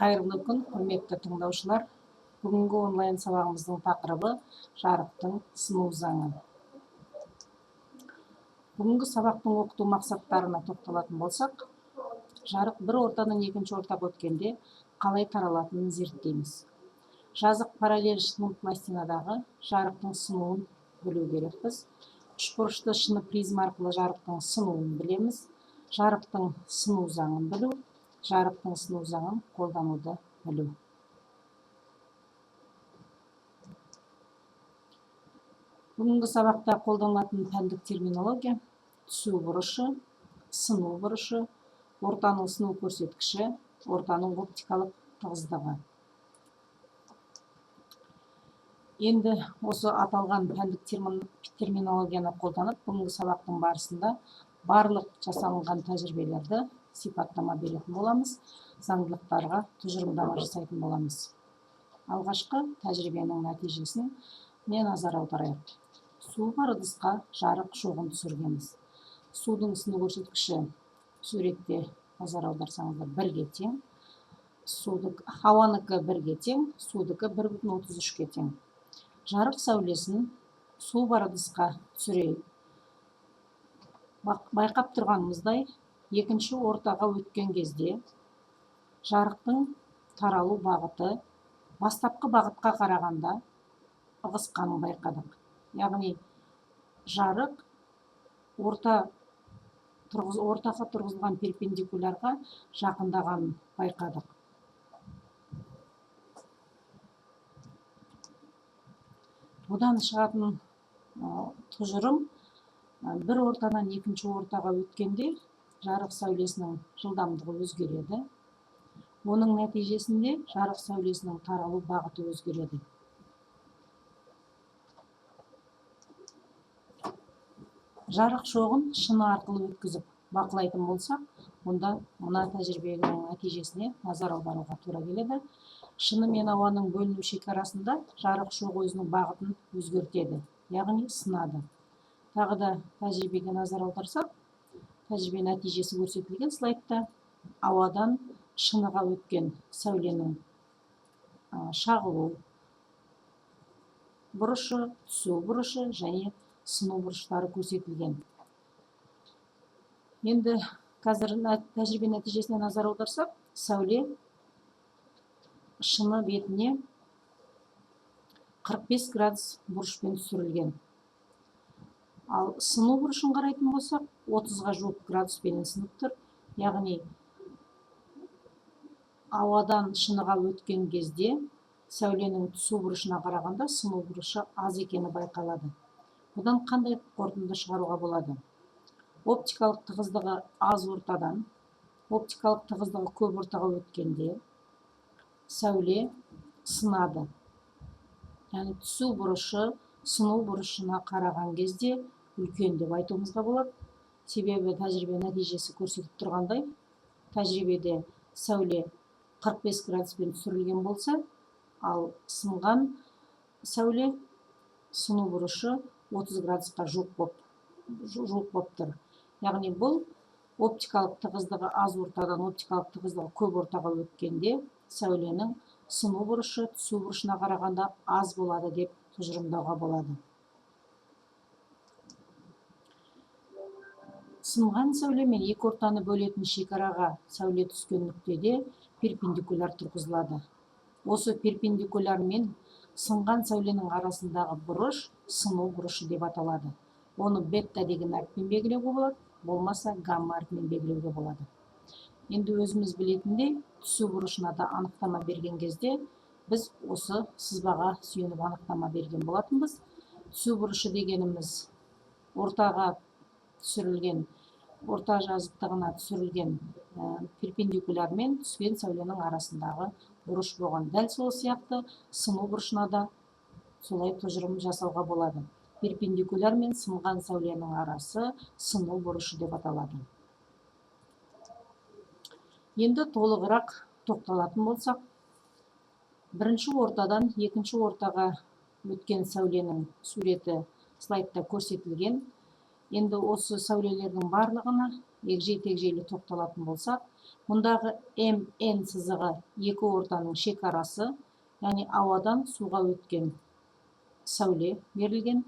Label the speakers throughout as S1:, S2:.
S1: Қайырлы күн, құрметті тыңдаушылар. Бүгінгі онлайн сабағымыздың тақырыбы жарықтың сыну заңы. Бүгінгі сабақтың оқыту мақсаттарына тоқталатын болсақ, жарық бір ортадан екінші ортаға өткенде қалай таралатынын зерттейміз. Жазық параллель шыны пластинадағы жарықтың сынуын білу керекпіз. Үшбұрышты шыны призма арқылы жарықтың сынуын білеміз. Жарықтың сыну заңын білу, жарықтың сыну заңын қолдануды білу. Бүгінгі сабақта қолданылатын пәндік терминология: түсу бұрышы, сыну бұрышы, ортаның сыну көрсеткіші, ортаның оптикалық тығыздығы. Енді осы аталған пәндік терминологияны қолданып, бүгінгі сабақтың барысында барлық жасалынған тәжірибелерді сипаттама беретін боламыз, заңдылықтарға тұжырымдама жасайтын боламыз. Алғашқы тәжірибенің нәтижесін назар аударайық. Су бар ыдысқа жарық шоғын түсіргенбіз. Судың сыну көрсеткіші суретте назар аударсаңыздар 1-ге тең, ауаныкі 1-ге тең, судыкі 1,33-ге тең. Жарық сәулесін су бар ыдысқа түсірейік. Байқап тұрғанымыздай, екінші ортаға өткен кезде жарықтың таралу бағыты бастапқы бағытқа қарағанда ығысқанын байқадық. Яғни жарық ортаға тұрғызылған перпендикулярға жақындағанын байқадық. Бұдан шығатын тұжырым: бір ортадан екінші ортаға өткенде жарық сәулесінің жылдамдығы өзгереді. Оның нәтижесінде жарық сәулесінің таралу бағыты өзгереді. Жарық шоғын шыны арқылы өткізіп бақылайтын болсақ, онда мына тәжірибенің нәтижесіне назар аударуға тура келеді. Шыны мен ауаның бөліну шекарасында жарық шоғы өзінің бағытын өзгертеді, яғни сынады. Тағы да тәжірибеге назар аударсақ, тәжірибе нәтижесі көрсетілген слайдта. Ауадан шыныға өткен сәуленің шағылу бұрышы, түсу бұрышы және сыну бұрыштары көрсетілген. Енді қазір тәжірибе нәтижесіне назар аударсақ, сәуле шыны бетіне 45 градус бұрышпен түсірілген. Ал сыну бұрышын қарайтын болсақ, 30-ға жуық градуспен сынып тұр. Яғни ауадан шыныға өткен кезде сәуленің түсу бұрышына қарағанда сыну бұрышы аз екені байқалады. Бұдан қандай қорытынды шығаруға болады? Оптикалық тығыздығы аз ортадан оптикалық тығыздығы көп ортаға өткенде сәуле сынады. Яғни түсу бұрышы сыну бұрышына қараған кезде үлкен деп айтуымызға болады. Себебі тәжірибе нәтижесі көрсетіп тұрғандай, тәжірибеде сәуле 45 градуспен түсірілген болса, ал сынған сәуле сыну бұрышы 30 градусқа жуық болып тұр. Яғни бұл оптикалық тығыздығы аз ортадан оптикалық тығыздығы көп ортаға өткенде сәуленің сыну бұрышы түсу бұрышына қарағанда аз болады деп тұжырымдауға болады. Сынған сәуле мен екі ортаны бөлетін шекараға сәуле түскен нүктеде перпендикуляр тұрғызылады. Осы перпендикуляр мен сынған сәуленің арасындағы бұрыш сыну бұрышы деп аталады. Оны бетта деген әріппен белгілеуге болады, болмаса гамма әріпімен белгілеуге болады. Енді өзіміз білетіндей, түсу бұрышына да анықтама берген кезде біз осы сызбаға сүйеніп анықтама берген болатынбыз. Түсу бұрышы дегеніміз ортаға түсірілген, орта жазықтығына түсірілген перпендикуляр мен түскен сәуленің арасындағы бұрыш болған. Дәл сол сияқты сыну бұрышына да солай тұжырым жасауға болады. Перпендикуляр мен сынған сәуленің арасы сыну бұрышы деп аталады. Енді толығырақ тоқталатын болсақ, бірінші ортадан екінші ортаға өткен сәуленің суреті слайдта көрсетілген. Енді осы сәулелердің барлығына егжей-тегжейлі тоқталатын болсақ, Мұндағы МН сызығы екі ортаның шекарасы, яғни ауадан суға өткен сәуле берілген.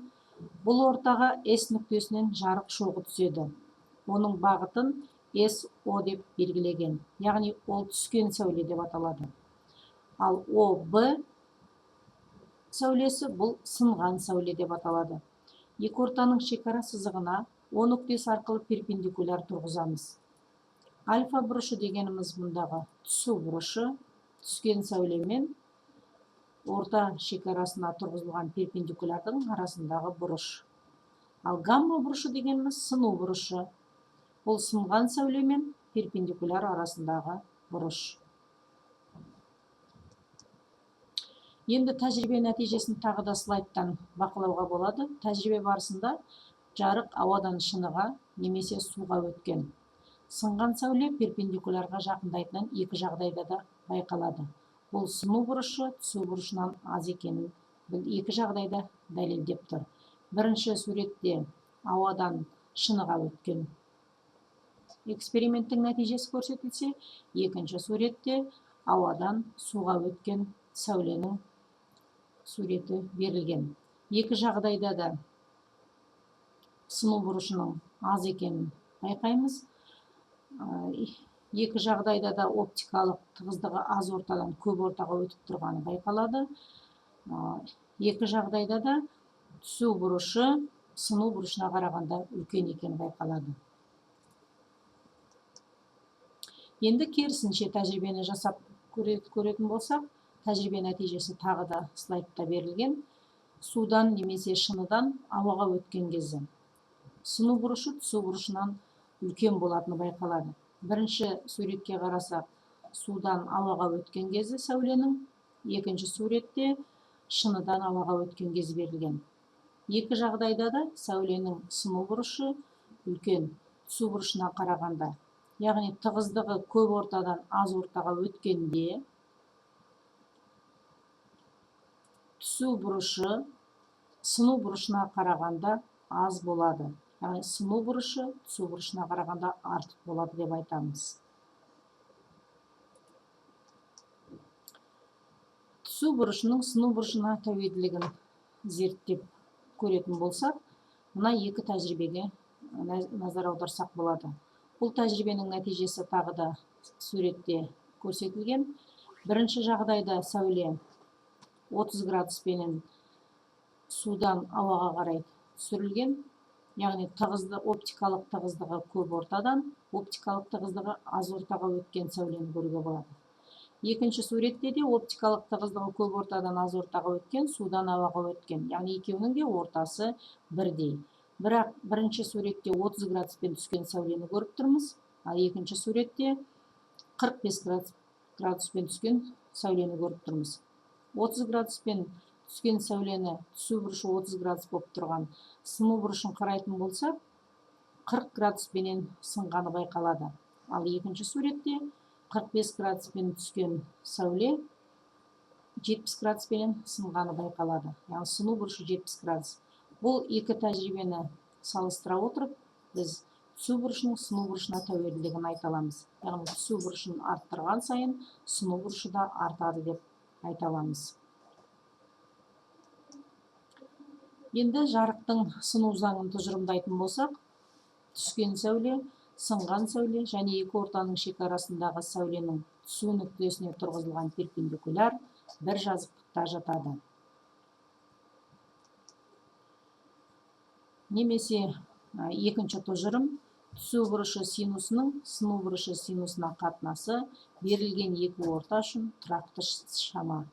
S1: Бұл ортаға S нүктесінен жарық шоғы түседі. Оның бағытын SO деп белгілеген, яғни ол түскен сәуле деп аталады. Ал OB сәулесі бұл сынған сәуле деп аталады. Екі ортаның шекара сызығына O нүктесі арқылы перпендикуляр тұрғызамыз. Альфа бұрышы дегеніміз мұндағы түсу бұрышы, түскен сәулемен орта шекарасына тұрғызылған перпендикулярдың арасындағы бұрыш. Ал гамма бұрышы дегеніміз сыну бұрышы. Бұл сынған сәулемен перпендикуляр арасындағы бұрыш. Енді тәжірибе нәтижесін тағы да слайдтан бақылауға болады. Тәжірибе барысында жарық ауадан шыныға немесе суға өткен. Сынған сәуле перпендикулярға жақындайтын екі жағдайда да байқалады. Бұл сыну бұрышы түсу бұрышынан аз екенін бұл екі жағдайда дәлелдеп тұр. Бірінші суретте ауадан шыныға өткен эксперименттің нәтижесі көрсетілсе, екінші суретте ауадан суға өткен сәуленің суреті берілген. Екі жағдайда да сыну бұрышының аз екенін байқаймыз. Екі жағдайда да оптикалық тығыздығы аз ортадан көп ортаға өтіп тұрғаны байқалады. Екі жағдайда да түсу бұрышы сыну бұрышына қарағанда үлкен екені байқалады. Енді керісінше тәжірибені жасап көретін болсақ, тәжірибе нәтижесі тағы да слайдта берілген. Судан немесе шыныдан ауаға өткен кезде сыну бұрышы түсу бұрышынан үлкен болатыны байқалады. Бірінші суретке қарасақ, судан ауаға өткен кезде сәуленің, екінші суретте шыныдан ауаға өткен кезде берілген. Екі жағдайда да сәуленің сыну бұрышы үлкен түсу бұрышына қарағанда, яғни тығыздығы көп ортадан аз ортаға өткенде түсу бұрышы сыну бұрышына қарағанда аз болады. Яғни сыну бұрышы түсу бұрышына қарағанда артық болады деп айтамыз. Түсу бұрышының сыну бұрышына тәуелділігін зерттеп көретін болсақ, мына екі тәжірибеге назар аударсақ болады. Бұл тәжірибенің нәтижесі тағы да суретте көрсетілген. Бірінші жағдайда сәуле 30 градуспенен судан ауаға қарай түсірілген, яғни оптикалық тығыздығы көп ортадан, оптикалық тығыздығы аз ортаға өткен сәулені көруге болады. Екінші суретте де оптикалық тығыздығы көп ортадан аз ортаға өткен, судан ауаға өткен, яғни екеуінің де ортасы бірдей. Бірақ бірінші суретте 30 градуспен түскен сәулені көріп тұрмыз, ал екінші суретте 45 градуспен түскен сәулені көріп тұрмыз. 30 градуспен түскен сәулені түсу бұрышы 30 градус болып тұрған сыну бұрышын қарайтын болсақ, 40 градуспенен сынғаны байқалады. Ал екінші суретте 45 градуспен түскен сәуле 70 градуспенен сынғаны байқалады. Яғни сыну бұрышы 70 градус. Бұл екі тәжірибені салыстыра отырып, біз түсу бұрышының сыну бұрышына тәуелділігін айта аламыз. Яғни түсу бұрышын арттырған сайын сыну бұрышы да артады деп айта аламыз. Енді жарықтың сыну заңын тұжырымдайтын болсақ, түскен сәуле, сынған сәуле және екі ортаның шекарасындағы сәуленің түсу нүктесіне тұрғызылған перпендикуляр бір жазықтықта жатады. Немесе екінші тұжырым, түсу бұрышы синусының сыну бұрышы синусына қатынасы берілген екі орта үшін тұрақты шама.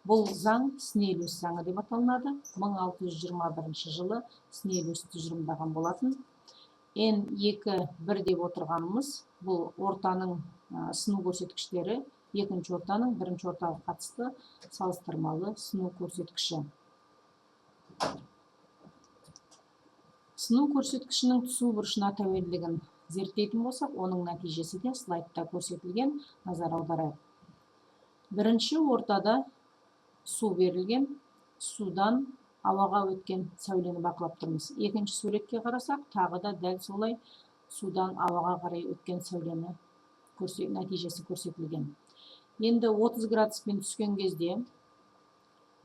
S1: Бұл заң Снелиус заңы деп аталынады. 1621 жылы Снелиус тұжырымдаған болатын. N2,1 деп отырғанымыз, бұл ортаның сыну көрсеткіштері, екінші ортаның бірінші ортаға қатысты салыстырмалы сыну көрсеткіші. Сыну көрсеткішінің түсу бұрышына тәуелділігін зерттейтін болсақ, оның нәтижесі де слайдта көрсетілген, назар аударайық. Бірінші ортада су берілген, судан ауаға өткен сәулені бақылап тұрмыз. Екінші суретке қарасақ, тағы да дәл солай судан ауаға қарай өткен сәулені нәтижесі көрсетілген. Енді 30 градуспен түскен кезде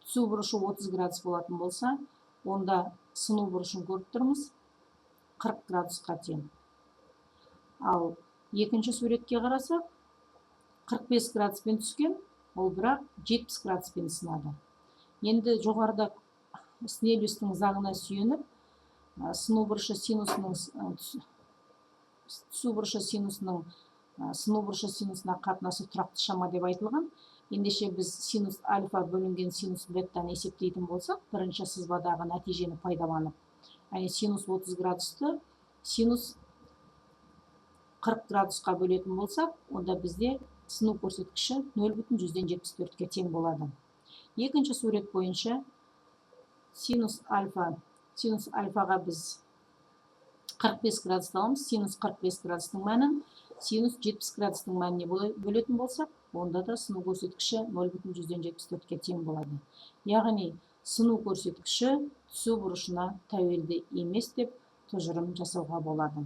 S1: түсу бұрышы 30 градус болатын болса, онда сыну бұрышын көріп тұрмыз 40 градусқа тең. Ал екінші суретке қарасақ, 45 градуспен түскен, ол бірақ 70 градуспен сынады. Енді жоғарыда Снеллюстың заңына сүйеніп, сыну бұрышы синусына қатынасы тұрақты шама деп айтылған. Ендеше біз синус альфа бөлінген синус беттаны есептейтін болсақ, бірінші сызбадағы нәтижені пайдаланып, синус 30 градусты синус 40 градусқа бөлетін болсақ, онда бізде сыну көрсеткіші 0,174-ке тең болады. Екінші сурет бойынша синус альфаға біз 45 градусты аламыз. Синус 45 градустың мәнін синус 70 градустың мәніне бөлетін болсақ, онда да сыну көрсеткіші 0,174-ке тең болады. Яғни сыну көрсеткіші түсу бұрышына тәуелді емес деп тұжырым жасауға болады.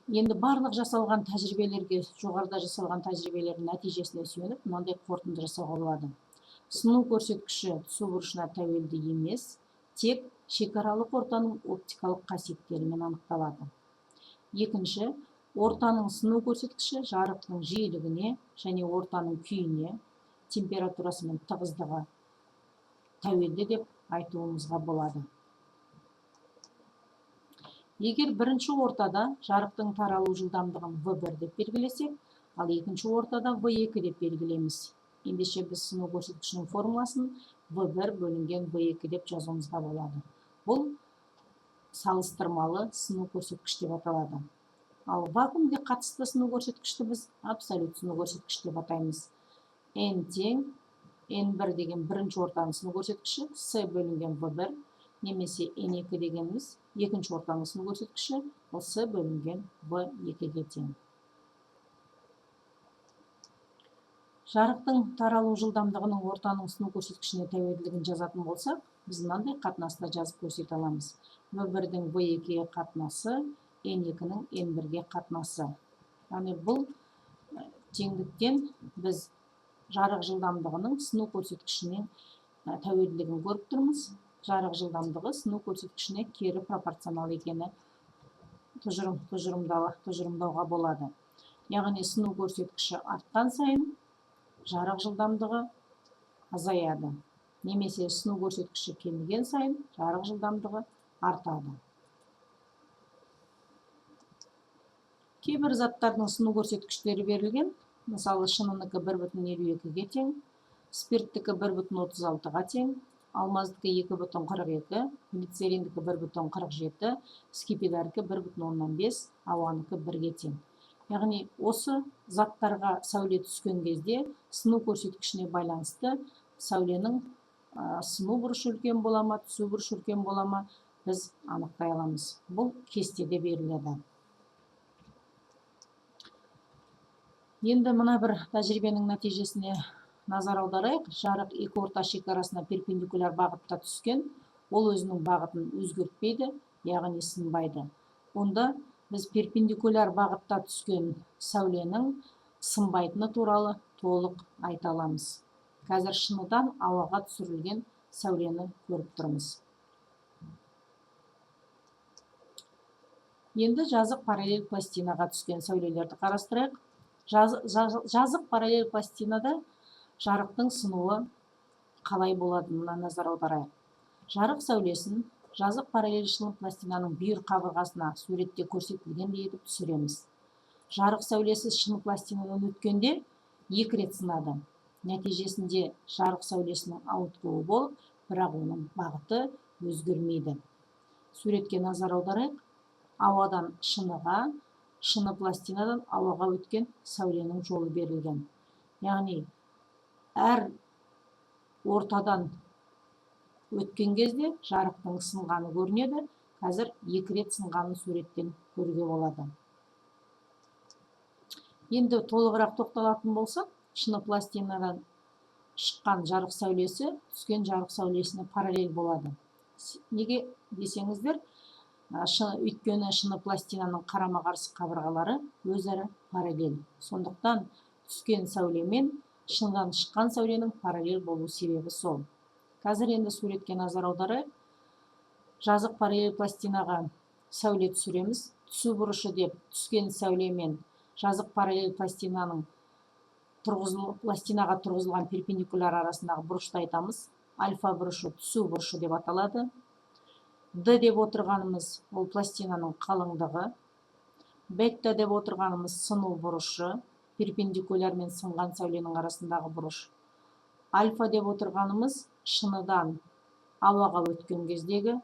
S1: Енді барлық жасалған тәжірибелерге, жоғарыда жасалған тәжірибелердің нәтижесіне сүйеніп, мынандай қорытынды жасауға болады. Сыну көрсеткіші түсу бұрышына тәуелді емес, тек шекаралық ортаның оптикалық қасиеттерімен анықталады. Екінші, ортаның сыну көрсеткіші жарықтың жиілігіне және ортаның күйіне, температурасы мен тығыздығы тәуелді деп айтуымызға болады. Егер бірінші ортада жарықтың таралу жылдамдығын V1 деп белгілесек, ал екінші ортада V2 деп белгілейміз. Ендеше біз сыну көрсеткішінің формуласын V1 бөлінген V2 деп жазуымызға болады. Бұл салыстырмалы сыну көрсеткіш деп аталады. Ал вакуумге қатысты сыну көрсеткішті біз абсолют сыну көрсеткіш деп атаймыз. N тең N1 деген бірінші ортаның сыну көрсеткіші, S бөлінген V1, немесе N2 дегеніміз екінші ортаның сыну көрсеткіші, ол S бөлінген V2-ге тең. Жарықтың таралу жылдамдығының ортаның сыну көрсеткішіне тәуелділігін жазатын болсақ, біз мынандай қатынаста жазып көрсете аламыз. V1-дің V2-ге қатынасы, N2-ның N1-ге қатынасы. Яғни бұл теңдіктен біз жарық жылдамдығының сыну көрсеткішінен тәуелділігін көріп тұрмыз. Жарық жылдамдығы сыну көрсеткішіне кері пропорционал екені тұжырымдауға болады. Яғни сыну көрсеткіші артқан сайын жарық жылдамдығы азаяды. Немесе сыну көрсеткіші кеміген сайын жарық жылдамдығы артады. Кейбір заттардың сыну көрсеткіштері берілген. Мысалы, шынынікі 1,52-ге тең, спирттікі 1,36-ға тең, алмаздікі 2,42, глицериндікі 1,47, скипидарікі 1,5, ауаныкі 1-ге тең. Яғни осы заттарға сәуле түскен кезде сыну көрсеткішіне байланысты сәуленің сыну бұрышы үлкен бола ма, түсу бұрышы үлкен бола ма, біз анықтай аламыз. Бұл кестеде беріледі. Енді мына бір тәжірибенің нәтижесіне назар аударайық. Жарық екі орта шекарасына перпендикуляр бағытта түскен, ол өзінің бағытын өзгертпейді, яғни сынбайды. Онда біз перпендикуляр бағытта түскен сәуленің сынбайтыны туралы толық айта аламыз. Қазір шыныдан ауаға түсірілген сәулені көріп тұрмыз. Енді жазық параллель пластинаға түскен сәулелерді қарастырайық. Жазық параллель пластинада жарықтың сынуы қалай боладығына назар аударайық. Жарық сәулесін жазық параллель шылым пластинаның бүйір қабырғасына суретте көрсетілгендей етіп түсіреміз. Жарық сәулесі шыны пластинадан өткенде 2 рет сынады. Нәтижесінде жарық сәулесінің ауытқуы болып, бірақ оның бағыты өзгермейді. Суретке назар аударайық. Ауадан шыныға, шыны пластинадан ауаға өткен сәуленің жолы берілген. Яғни әр ортадан өткен кезде жарықтың сынғаны көрінеді. Қазір 2 рет сынғанын суреттен көруге болады. Енді толығырақ тоқталатын болсақ, шыны пластинадан шыққан жарық сәулесі түскен жарық сәулесіне параллель болады. Неге десеңіздер, Өйткені шыны пластинаның қарама қарсы қабырғалары өзара параллель. Сондықтан түскен сәуле мен шыныдан шыққан сәуленің параллель болу себебі сол. Қазір енді суретке назар аударайық. Жазық параллель пластинаға сәуле түсіреміз. Түсу бұрышы деп түскен сәуле мен жазық параллель пластинаға тұрғызылған перпендикуляр арасындағы бұрышты айтамыз. Альфа бұрышы түсу бұрышы деп аталады. Д деп отырғанымыз ол пластинаның қалыңдығы. Бетта деп отырғанымыз сыну бұрышы, перпендикуляр мен сынған сәуленің арасындағы бұрыш. Альфа деп отырғанымыз шыныдан ауаға өткен кездегі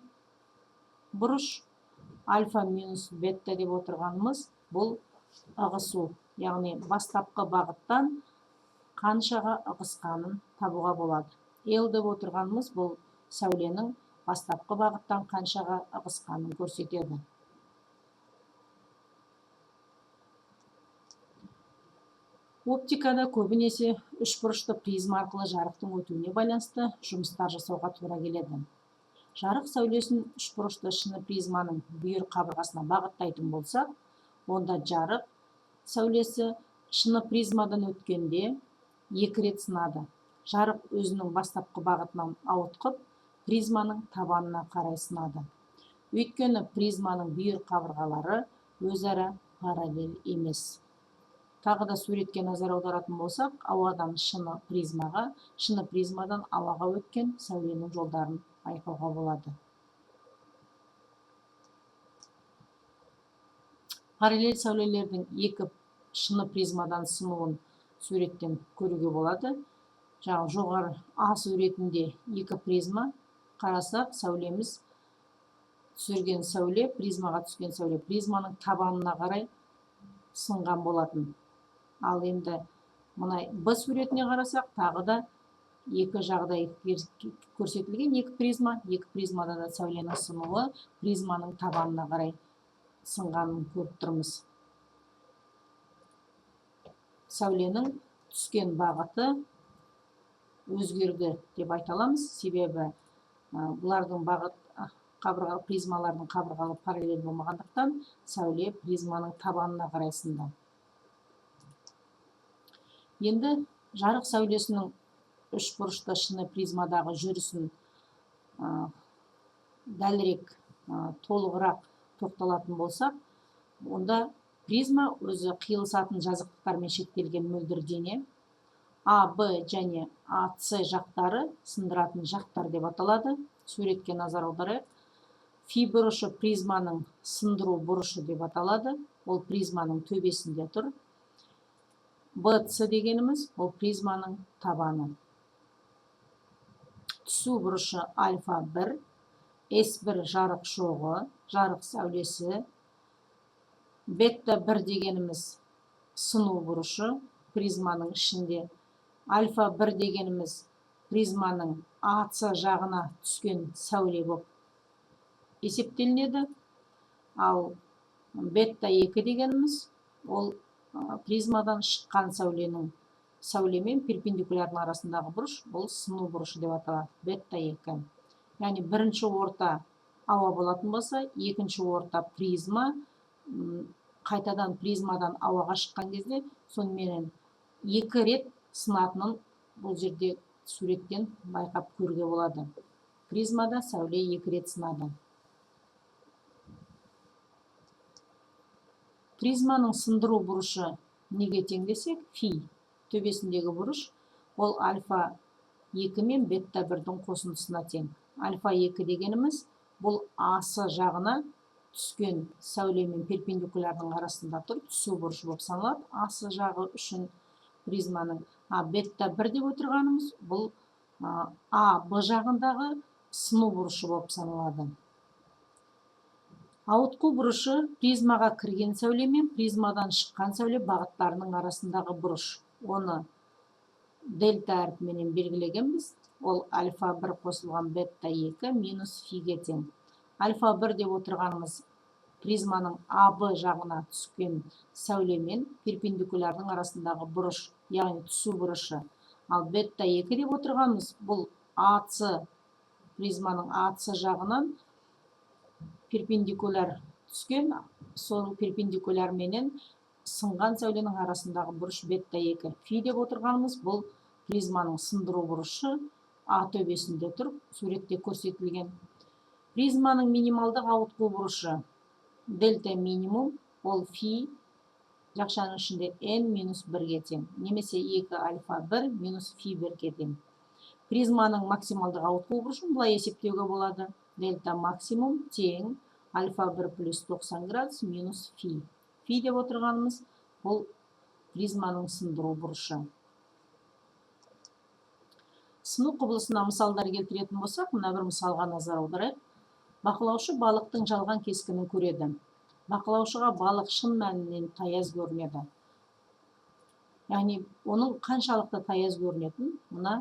S1: бұрыш. Альфа минус бетта деп отырғанымыз бұл ығысу, яғни бастапқы бағыттан қаншаға ығысқанын табуға болады. Л деп отырғанымыз бұл сәуленің бастапқы бағыттан қаншаға ығысқанын көрсетеді. Оптикада көбінесе үшбұрышты призма арқылы жарықтың өтуіне байланысты жұмыстар жасауға тура келеді. Жарық сәулесін үшбұрышты шыны призманың бүйір қабырғасына бағыттайтын болсақ, онда жарық сәулесі шыны призмадан өткенде екі рет сынады. Жарық өзінің бастапқы бағытынан ауытқып, призманың табанына қарай сынады. Өйткені призманың бүйір қабырғалары өзара параллель емес. Тағы да суретке назар аударатын болсақ, ауадан шыны призмаға, шыны призмадан ауаға өткен сәуленің жолдарын байқауға болады. Параллель сәулелердің екі шыны призмадан сынуын суреттен көруге болады. Жоғары А суретінде екі призма қарасақ, сәулеміз түсірген сәуле, призмаға түскен сәуле, призманың табанына қарай сынған болатын. Ал енді мұнай Б суретіне қарасақ, тағы да екі жағдай көрсетілген, екі призмада да сәуленің сынуы призманың табанына қарай сынғанын көріп тұрмыз. Сәуленің түскен бағыты өзгерді деп айта аламыз, себебі бұлардың бағыт призмалардың қабырғалы параллель болмағандықтан сәуле призманың табанына қарай сынды. Енді жарық сәулесінің үшбұрышты шыны призмадағы жүрісін дәлірек, толығырақ тоқталатын болсақ, онда призма өзі қиылысатын жазықтықтармен шектелген мөлдір дене. А, Б және А, С жақтары сындыратын жақтар деп аталады. Суретке назар аударайық. Фи бұрышы призманың сындыру бұрышы деп аталады. Ол призманың төбесінде тұр. БЦ дегеніміз ол призманың табаны. Түсу бұрышы альфа 1, S1 жарық шоғы, жарық сәулесі. Бетта 1 дегеніміз сыну бұрышы призманың ішінде. Альфа 1 дегеніміз призманың АЦ жағына түскен сәуле болып есептелінеді. Ал бетта 2 дегеніміз ол призмадан шыққан сәулемен перпендикулярның арасындағы бұрыш, бұл сыну бұрышы деп аталады. Бетта 2. Яғни бірінші орта ауа болатын болса, екінші орта призма, қайтадан призмадан ауаға шыққан кезде, сонымен 2 рет сынатынын бұл жерде суреттен байқап көруге болады. Призмада сәуле 2 рет сынады. Призманың сындыру бұрышы неге тең десек, фи төбесіндегі бұрыш, ол альфа 2 мен бетта 1-дің қосындысына тең. Альфа 2 дегеніміз бұл асы жағына түскен сәуле мен перпендикулярның арасында тұр, түсу бұрышы болып саналады. Асы жағы үшін призманың. Бетта 1 деп отырғанымыз бұл А, Б жағындағы сыну бұрышы болып саналады. Ауытқу бұрышы призмаға кірген сәуле мен призмадан шыққан сәуле бағыттарының арасындағы бұрыш. Оны дельта әрпіменен белгілегенбіз. Ол альфа 1 қосылған бетта 2 минус фиге тең. Альфа 1 деп отырғанымыз призманың АБ жағына түскен сәуле мен перпендикулярның арасындағы бұрыш, яғни түсу бұрышы. Ал бетта 2 деп отырғанымыз бұл АЦ, призманың АЦ жағынан перпендикуляр түскен, сол перпендикуляр менен сынған сәуленің арасындағы бұрыш бетта 2. Фи деп отырғанымыз бұл призманың сындыру бұрышы А төбесінде тұрып, суретте көрсетілген. Призманың минималдық ауытқу бұрышы дельта минимум, ол фи жақшаның ішінде n-1-ге тең, немесе 2 альфа 1 минус фи 1-ге тең. Призманың максималдық ауытқу бұрышын бұлай есептеуге болады. Дельта максимум тең альфа 1 плюс 90 градус минус фи. Фи деп отырғанымыз бұл призманың сындыру бұрышы. Сыну құбылысына мысалдар келтіретін болсақ, мына бір мысалға назар аударайық. Бақылаушы балықтың жалған кескінін көреді. Бақылаушыға балық шын мәнінен таяз көрінеді. Яғни, оның қаншалықты таяз көрінетін, мұна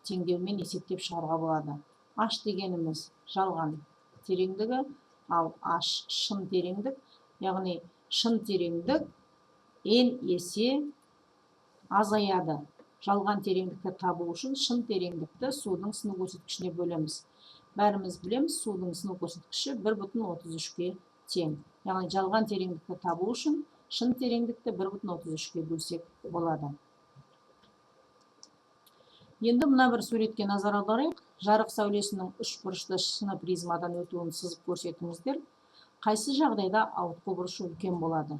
S1: теңдеумен есептеп шығаруға болады. H дегеніміз жалған тереңдігі, ал H шын тереңдік. Яғни, шын тереңдік n есе азаяды. Жалған тереңдікті табу үшін шын тереңдікті судың сыну көрсеткішіне бөлеміз. Бәріміз білеміз, судың сыну көрсеткіші 1,33-ге тең. Яғни, жалған тереңдікті табу үшін шын тереңдікті 1,33-ге бөлсек болады. Енді мына бір суретке назар аударайық. Жарық сәулесінің үш бұрышты шыны призмадан өтуін сызып көрсетіңіздер. Қайсы жағдайда ауытқу бұрышы үлкен болады?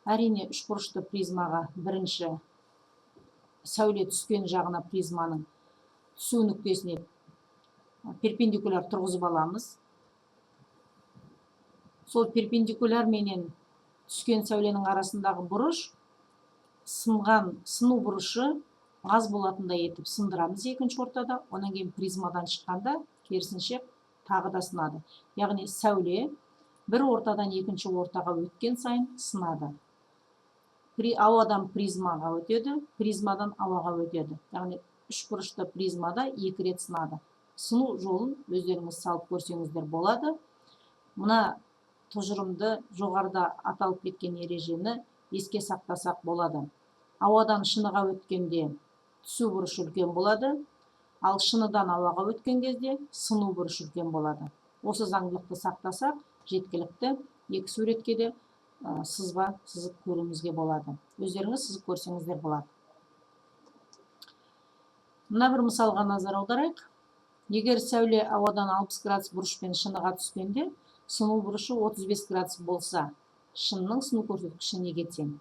S1: Әрине, үш бұрышты призмаға бірінші сәуле түскен жағына призманың түсу нүктесіне перпендикуляр тұрғызып аламыз. Сол перпендикуляр менен түскен сәуленің арасындағы бұрыш сыну бұрышы аз болатындай етіп сындырамыз екінші ортада. Онан кейін призмадан шыққанда керісінше тағы да сынады. Яғни сәуле бір ортадан екінші ортаға өткен сайын сынады. Ауадан призмаға өтеді, призмадан ауаға өтеді. Яғни, үш бұрышты призмада 2 рет сынады. Сыну жолын өздеріңіз салып көрсеңіздер болады. Мына тұжырымды жоғарыда аталып кеткен ережені еске сақтасақ болады. Ауадан шыныға өткенде түсу бұрышы үлкен болады, ал шыныдан ауаға өткен кезде сыну бұрышы үлкен болады. Осы заңдылықты сақтасақ, жеткілікті. Екі суретке де сызба сызып көруімізге болады. Өздеріңіз сызып көрсеңіздер болады. Мына бір мысалға назар аударайық. Егер сәуле ауадан 60 градус бұрышпен шыныға түскенде, сыну бұрышы 35 градус болса, шынның сыну көрсеткіші неге тең?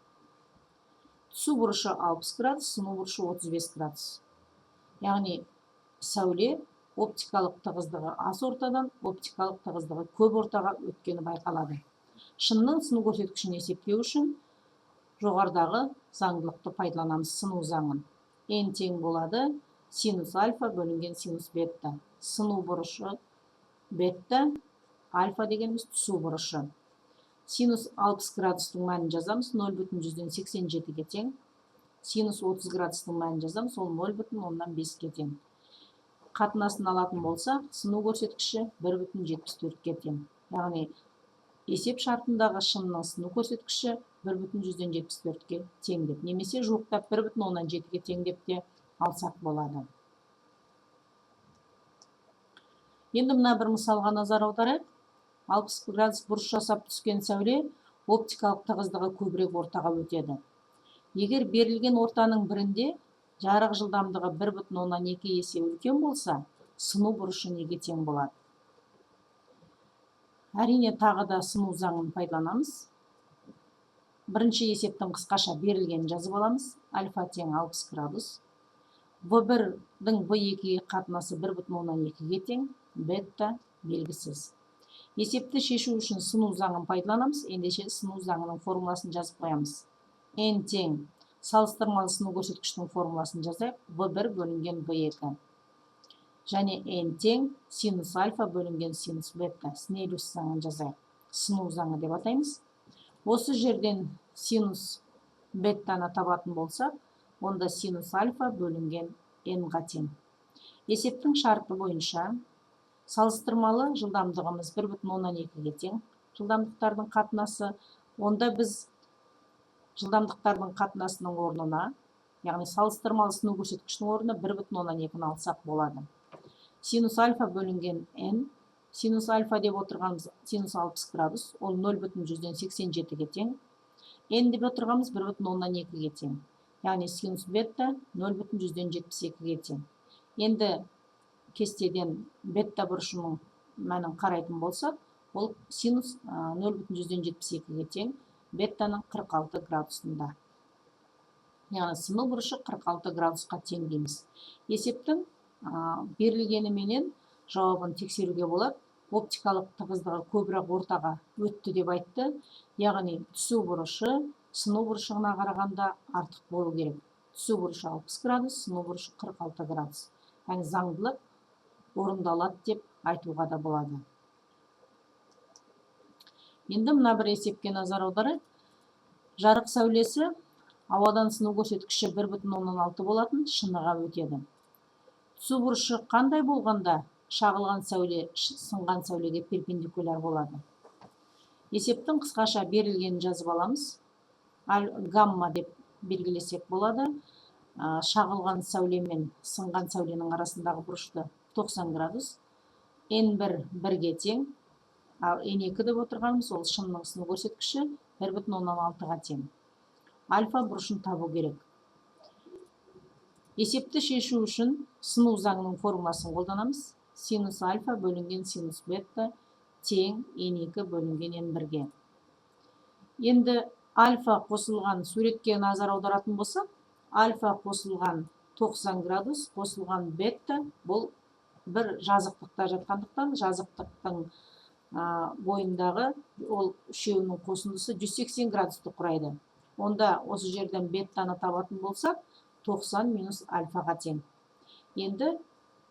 S1: Түсу бұрышы 60 градус, сыну бұрышы 35 градус. Яғни, сәуле оптикалық тығыздығы аз ортадан оптикалық тығыздығы көп ортаға өткені байқалады. Шынның сыну көрсеткішін есептеу үшін жоғарыдағы заңдылықты пайдаланамыз, сыну заңын. N тең болады синус альфа бөлінген синус бетта. Сыну бұрышы бетта, альфа дегеніміз түсу бұрышы. Синус 60 градустың мәнін жазамыз, 0,187-ге тең. Синус 30 градустың мәнін жазамыз, ол 0,5-ге тең. Қатынасын алатын болса, сыну көрсеткіші 1,74-ге тең. Яғни, есеп шартындағы шынның сыну көрсеткіші 1,174-ге тең деп, немесе жуықтап 1,17-ге тең деп те алсақ болады. Енді мына бір мысалға назар аударайық. 60 градус бұрыш жасап түскен сәуле оптикалық тығыздығы көбірек ортаға өтеді. Егер берілген ортаның бірінде жарық жылдамдығы 1,2 есе үлкен болса, сыну бұрышы неге тең болады? Әрине, тағы да сыну заңын пайдаланамыз. Бірінші есептің қысқаша берілгенін жазып аламыз. Альфа тең 60 градус. В1-дің В2-ге қатынасы 1,2-ге тең, бетта белгісіз. Есепті шешу үшін сыну заңын пайдаланамыз. Ендеше сыну заңының формуласын жазып қоямыз. N тең салыстырмалы сыну көрсеткіштің формуласын жазайық. В1 бөлінген В2. Және N тең синус альфа бөлінген синус бетта. Снеллиус заңын жазайық. Сыну заңы деп атаймыз. Осы жерден синус беттаны табатын болсақ, онда синус альфа бөлінген N-ға тең. Есептің шарты бойынша салыстырмалы жылдамдығымыз 1,2-ге тең. Жылдамдықтардың қатынасы, онда біз жылдамдықтардың қатынасының орнына, яғни салыстырмалы сыну көрсеткішінің орнына 1,2-ні алсақ болады. Синус альфа бөлінген N, Синус альфа деп отырғанымыз синус 60 градус, ол 0,87-ге тең. N деп отырғанымыз 1,2-ге тең. Яғни синус бетта 0,172-ге тең. Енді кестеден бетта бұрышының мәнін қарайтын болсақ, ол синус 0,172-ге тең, беттаның 46 градусында. Яғни сыну бұрышы 46 градусқа тең дейміз. Есептің берілгеніменен жауабын тексеруге болады. Оптикалық тығыздығы көбірек ортаға өтті деп айтты. Яғни түсу бұрышы сыну бұрышына қарағанда артық болу керек. Түсу бұрышы 60 градус, сыну бұрышы 46 градус. Яғни заңдылық орындалады деп айтуға да болады. Енді мына бір есепке назар аударайық. Жарық сәулесі ауадан сыну көрсеткіші 1,16 болатын шыныға өтеді. Түсу бұрышы қандай болғанда шағылған сәуле сынған сәулеге перпендикуляр болады? Есептің қысқаша берілгенін жазып аламыз. Гамма деп белгілесек болады. Шағылған сәуле мен сынған сәуленің арасындағы бұрышты 90 градус. N1 1-ге тең. Ал N2 деп отырғанымыз ол шынның сыну көрсеткіші 1,16-ға тең. Альфа бұрышын табу керек. Есепті шешу үшін сыну заңының формуласын қолданамыз. Синус альфа бөлінген синус бетта тең N2 бөлінген N1-ге. Енді альфа қосылған суретке назар аударатын болсақ, альфа қосылған 90 градус, қосылған бетта бұл бір жазықтықта жатқандықтан, жазықтықтың бойындағы ол үшеуінің қосындысы 180 градусты құрайды. Онда осы жерден беттаны табатын болсақ, 90 минус альфаға тең. Енді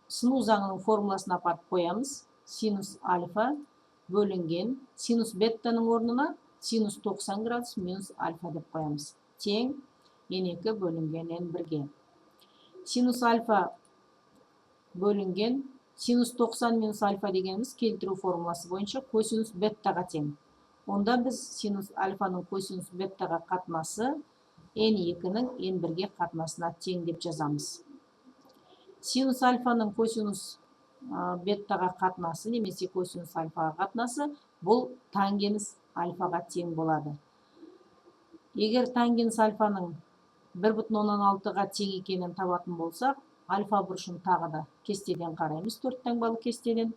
S1: сыну заңының формуласын апарып қоямыз. Синус альфа бөлінген синус беттаның орнына синус 90 градус минус альфа деп қоямыз. Тең N2 бөлінген N1-ге. Синус альфа бөлінген синус 90 минус альфа дегеніміз келтіру формуласы бойынша косинус беттаға тең. Онда біз синус альфаның косинус беттаға қатынасы N2-ның N1-ге қатынасына тең деп жазамыз. Синус альфаның косинус беттаға қатынасы немесе косинус альфаға қатынасы бұл тангенс альфаға тең болады. Егер тангенс альфаның 1,16-ға тең екенін табатын болсақ, альфа бұрышын тағы да кестеден қараймыз, 4 таңбалы кестеден.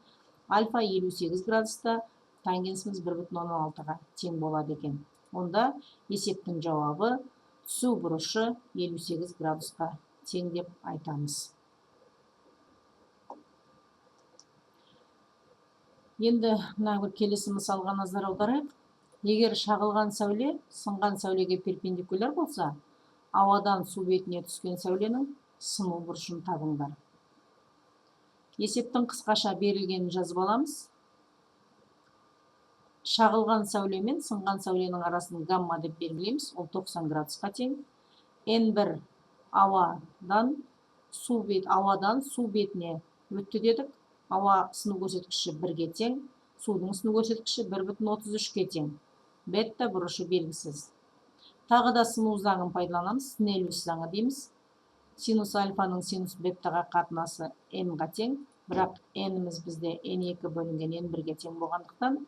S1: Альфа 58 градуста, тангенсіміз 1,16-ға тең болады екен. Онда есептің жауабы түсу бұрышы 58 градусқа тең деп айтамыз. Енді мына бір келесі мысалға назар аударайық. Егер шағылған сәуле сынған сәулеге перпендикуляр болса, ауадан су бетіне түскен сәуленің сыну бұрышын табыңдар. Есептің қысқаша берілгенін жазып аламыз. Шағылған сәуле мен сынған сәуленің арасын гамма деп белгілейміз, ол 90 градусқа тең. N1 ауадан су бетіне өтті дедік. Ауа сыну көрсеткіші 1-ге тең, судың сыну көрсеткіші 1,33-ге тең. Бетта бұрышы белгісіз. Тағы да сыну заңын пайдаланамыз, Снеллиус заңы дейміз. Синус альфаның синус беттаға қатынасы N-ға тең, бірақ N-іміз бізде N2 бөлінген N1-ге тең болғандықтан,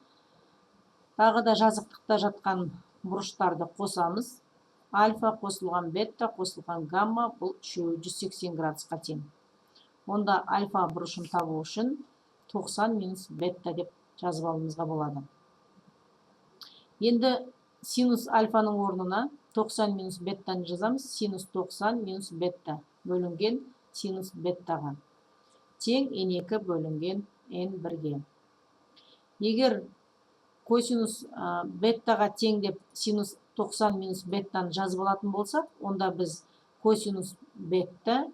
S1: тағы да жазықтықта жатқан бұрыштарды қосамыз. Альфа қосылған бетта қосылған гамма бұл 180 градусқа тең. Онда альфа бұрышын табу үшін 90 минус бетта деп жазып алуымызға болады. Енді синус альфаның орнына 90 минус беттаны жазамыз. Синус 90 минус бетта бөлінген синус беттаға тең N2 бөлінген N1-ге. Егер косинус беттаға тең деп синус 90 минус беттаны жазып алатын болсақ, онда біз косинус бетта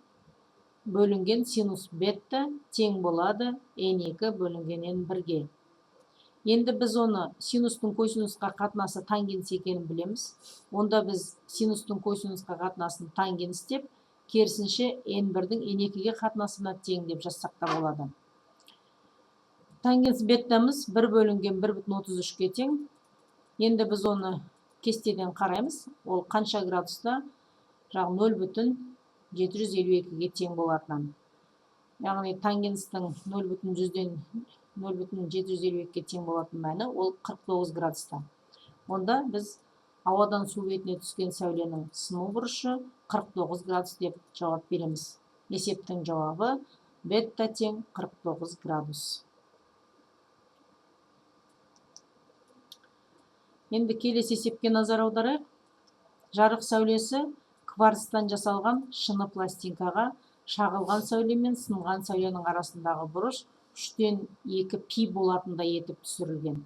S1: бөлінген синус бетта тең болады N2 бөлінген N1-ге. Енді біз оны синустың косинусқа қатынасы тангенс екенін білеміз. Онда біз синустың косинусқа қатынасын тангенс деп, керісінше N1-дің N2-ге қатынасына тең деп жазсақ та болады. Тангенс беттамыз 1 бөлінген 1,33-ге тең. Енді біз оны кестеден қараймыз. Ол қанша градуста? 0,752-ге тең болатынан. Яғни тангенстің 0,100-ден 0,752-ге тең болатын мәні ол 49 градуста. Онда біз ауадан су бетіне түскен сәуленің сыну бұрышы 49 градус деп жауап береміз. Есептің жауабы бетта тең 49 градус. Енді келесі есепке назар аударайық. Жарық сәулесі кварцтан жасалған шыны пластинкаға шағылған сәуле мен сынған сәуленің арасындағы бұрыш 3-тен 2 пи болатындай етіп түсірілген.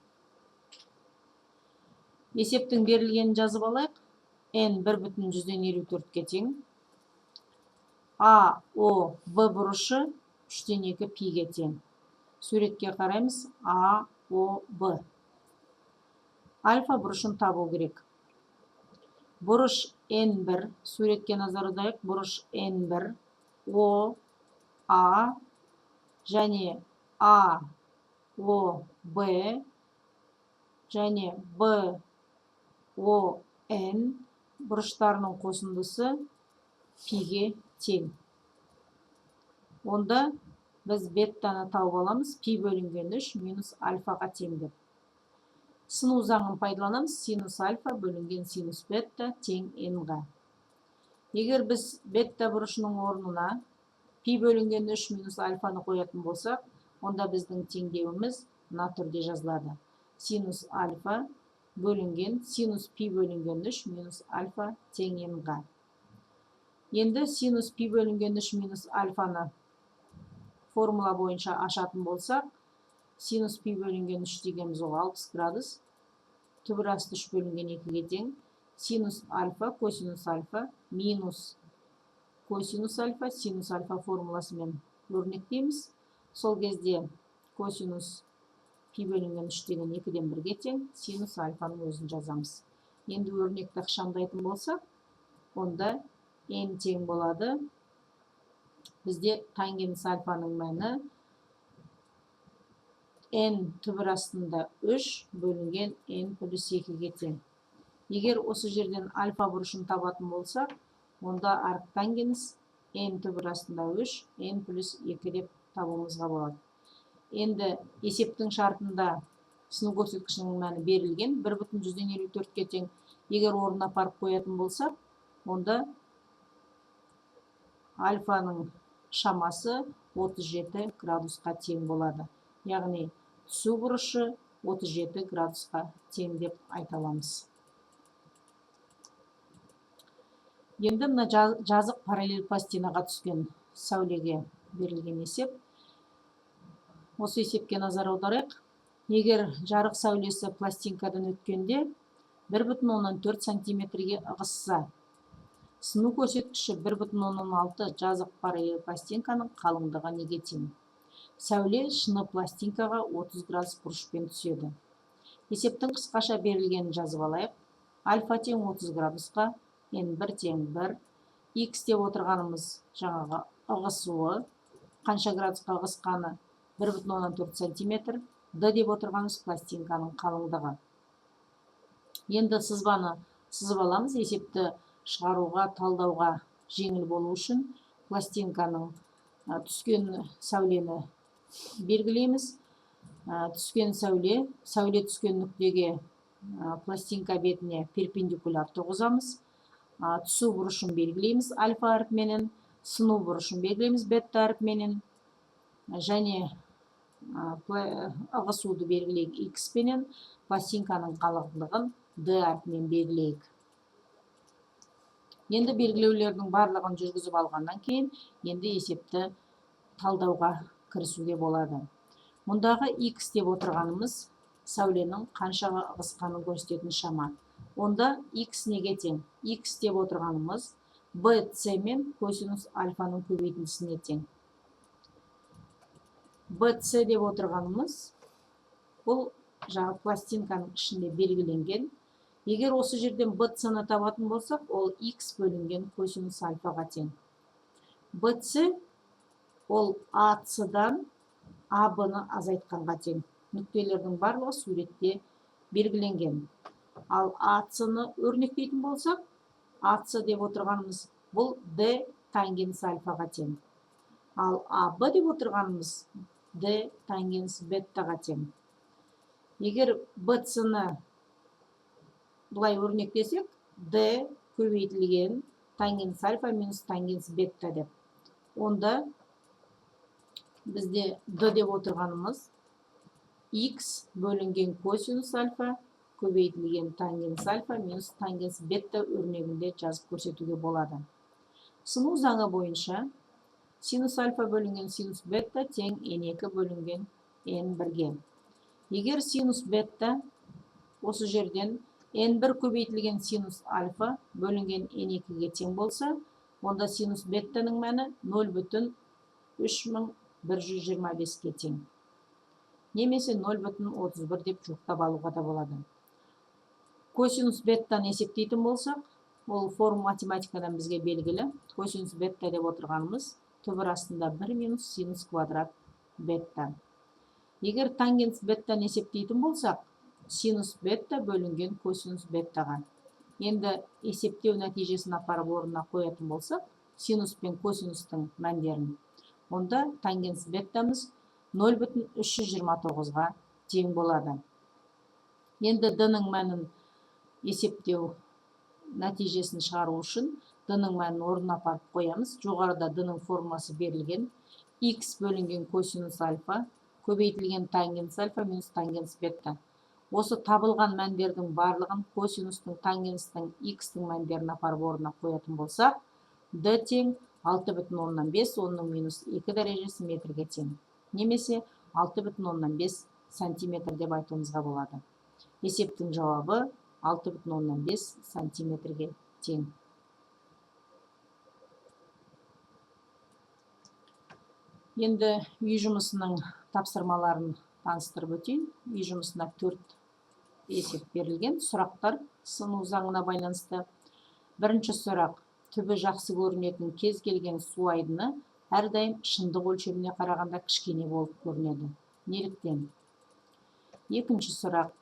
S1: Есептің берілгенін жазып алайық. N 1,154-ге тең. А, О, В бұрышы 3-тен 2 пиге тең. Суретке қараймыз. А, О, В. Альфа бұрышын табу керек. Бұрыш N1, суретке назар аударайық. Бұрыш N1, О, А және А, О, Б және Б, О, N бұрыштарының қосындысы пиге тең. Онда біз беттаны тауып аламыз. Пи бөлінген 3 минус альфаға тең деп. Сыну заңын пайдаланамыз. Синус альфа бөлінген синус бетта тең n-ға. Егер біз бетта бұрышының орнына пи бөлінген 3 минус альфаны қоятын болсақ, онда біздің теңдеуіміз мына түрде жазылады. Синус альфа бөлінген синус пи бөлінген 3 минус альфа тең n-ға. Енді синус пи бөлінген 3 минус альфаны формула бойынша ашатын болсақ, синус пи бөлінген 3 дегеніміз ол 60 градус. Түбір асты 3 бөлінген 2-ге тең. Синус альфа, косинус альфа, минус косинус альфа, синус альфа формуласымен өрнектейміз. Сол кезде косинус пи бөлінген 3 деген 2-ден 1-ге тең, синус альфаның өзін жазамыз. Енді өрнекті ықшамдайтын болсақ, онда n тең болады. Бізде тангенс альфаның мәні n түбір астында 3 бөлінген n плюс 2-ге тең. Егер осы жерден альфа бұрышын табатын болсақ, онда арктангенс n түбір астында 3, n плюс 2 деп табуымызға болады. Енді есептің шартында сыну көрсеткішінің мәні берілген 1,154-ге тең. Егер орнына апарып қоятын болсақ, онда альфаның шамасы 37 градусқа тең болады. Яғни түсу бұрышы 37 градусқа тең деп айта аламыз. Енді мына жазық параллель пластинаға түскен сәулеге берілген есеп. Осы есепке назар аударайық. Егер жарық сәулесі пластинкадан өткенде 1,4 сантиметрге ығысса, сыну көрсеткіші 1,16 жазық параллель пластинканың қалыңдығы неге тең? Сәуле шыны пластинкаға 30 градус бұрышпен түседі. Есептің қысқаша берілгенін жазып алайық. Альфа тең 30 градусқа, n1 тең 1, x деп отырғанымыз жаңағы ығысуы, қанша градусқа ығысқаны 1,14 сантиметр, d деп отырғанымыз пластинканың қалыңдығы. Енді сызбаны сызып аламыз. Есепті шығаруға, талдауға жеңіл болу үшін пластинканың түскен сәулені белгілейміз. Түскен сәуле түскен нүктеге пластинка бетіне перпендикуляр тұрғызамыз. Түсу бұрышын белгілейміз альфа әріпменен, сыну бұрышын белгілейміз бетта әріпменен, және ығысуды белгілейік x пенен, пластинканың қалыңдығын d әрпімен белгілейік. Енді белгілеулердің барлығын жүргізіп алғаннан кейін, енді есепті талдауға кірісуге болады. Мұндағы x деп отырғанымыз сәуленің қаншаға ығысқанын көрсететін шама. Онда x неге тең? X деп отырғанымыз bc мен косинус альфаның көбейтіндісіне тең. bc деп отырғанымыз бұл жаңа пластинканың ішінде белгіленген. Егер осы жерден bc-ны табатын болсақ, ол x бөлінген косинус альфаға тең. bc ол ac-дан AB-ны азайтқанға тең. Нүктелердің барлығы суретте белгіленген. Ал AC-ны өрнектейтін болсақ, AC деп отырғанымыз бұл D тангенс альфаға тең. Ал AB деп отырғанымыз d тангенс беттаға тең. Егер bc-ны бұлай өрнектесек, d көбейтілген тангенс альфа минус тангенс бетта деп. Онда бізде d деп отырғанымыз x бөлінген косинус альфа көбейтілген тангенс альфа минус тангенс бетта өрнегінде жазып көрсетуге болады. Сыну заңы бойынша синус альфа бөлінген синус бетта тең n2 бөлінген n1-ге. Егер синус бетта осы жерден n1 көбейтілген синус альфа бөлінген n2-ге тең болса, онда синус беттаның мәні 0,3125-ге тең. Немесе 0,31 деп жоқтап алуға да болады. Косинус беттаны есептейтін болсақ, ол форма математикадан бізге белгілі. Косинус бетта деп отырғанымыз түбір астында 1 минус синус квадрат бетта. Егер тангенс беттаны есептейтін болсақ, синус бетта бөлінген косинус беттаға. Енді есептеу нәтижесін апарып орнына қоятын болсақ, синус пен косинустың мәндерін, онда тангенс беттамыз 0,329-ға тең болады. Енді d-ның мәнін есептеу нәтижесін шығару үшін d-ның мәнін орнына апарып қоямыз. Жоғарыда d-ның формасы берілген. X бөлінген косинус альфа көбейтілген тангенс альфа минус тангенс бетта. Осы табылған мәндердің барлығын косинустың, тангенстің, x-тің мәндерін апарып орнына қоятын болсақ, d тең 6,5, оның минус 2 дәрежесі метрге тең. Немесе 6,5 сантиметр деп айтуымызға болады. Есептің жауабы 6,5 сантиметрге тең. Енді үй жұмысының тапсырмаларын таныстырып өтейін. Үй жұмысына 4 есеп берілген. Сұрақтар сыну заңына байланысты. Бірінші сұрақ: түбі жақсы көрінетін кез келген су айдыны әрдайым шындық өлшеміне қарағанда кішкене болып көрінеді. Неліктен? Екінші сұрақ: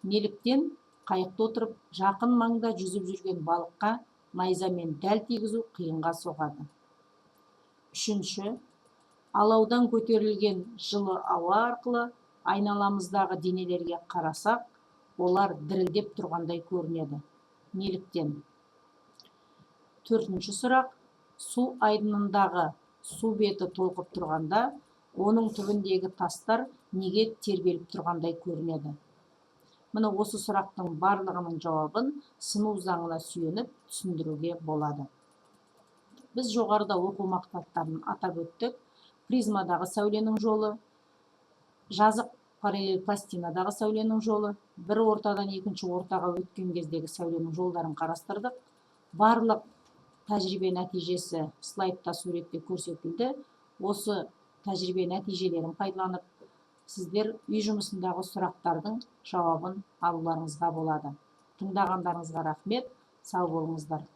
S1: неліктен қайықта отырып жақын маңда жүзіп жүрген балыққа найзамен дәл тигізу қиынға соғады? Үшінші: алаудан көтерілген жылы ауа арқылы айналамыздағы денелерге қарасақ, олар дірілдеп тұрғандай көрінеді. Неліктен? Төртінші сұрақ: су айдынындағы су беті толқып тұрғанда, оның түбіндегі тастар неге тербеліп тұрғандай көрінеді? Міне осы сұрақтың барлығының жауабын сыну заңына сүйеніп түсіндіруге болады. Біз жоғарыда оқу мақсаттарын атап өттік. Призмадағы сәуленің жолы, жазық параллель пластинадағы сәуленің жолы, бір ортадан екінші ортаға өткен кездегі сәуленің жолдарын қарастырдық. Барлық тәжірибе нәтижесі слайдта суретте көрсетілді. Осы тәжірибе нәтижелерін пайдаланып, сіздер үй жұмысындағы сұрақтардың жауабын алуларыңызға болады. Тыңдағандарыңызға рахмет, сау болыңыздар.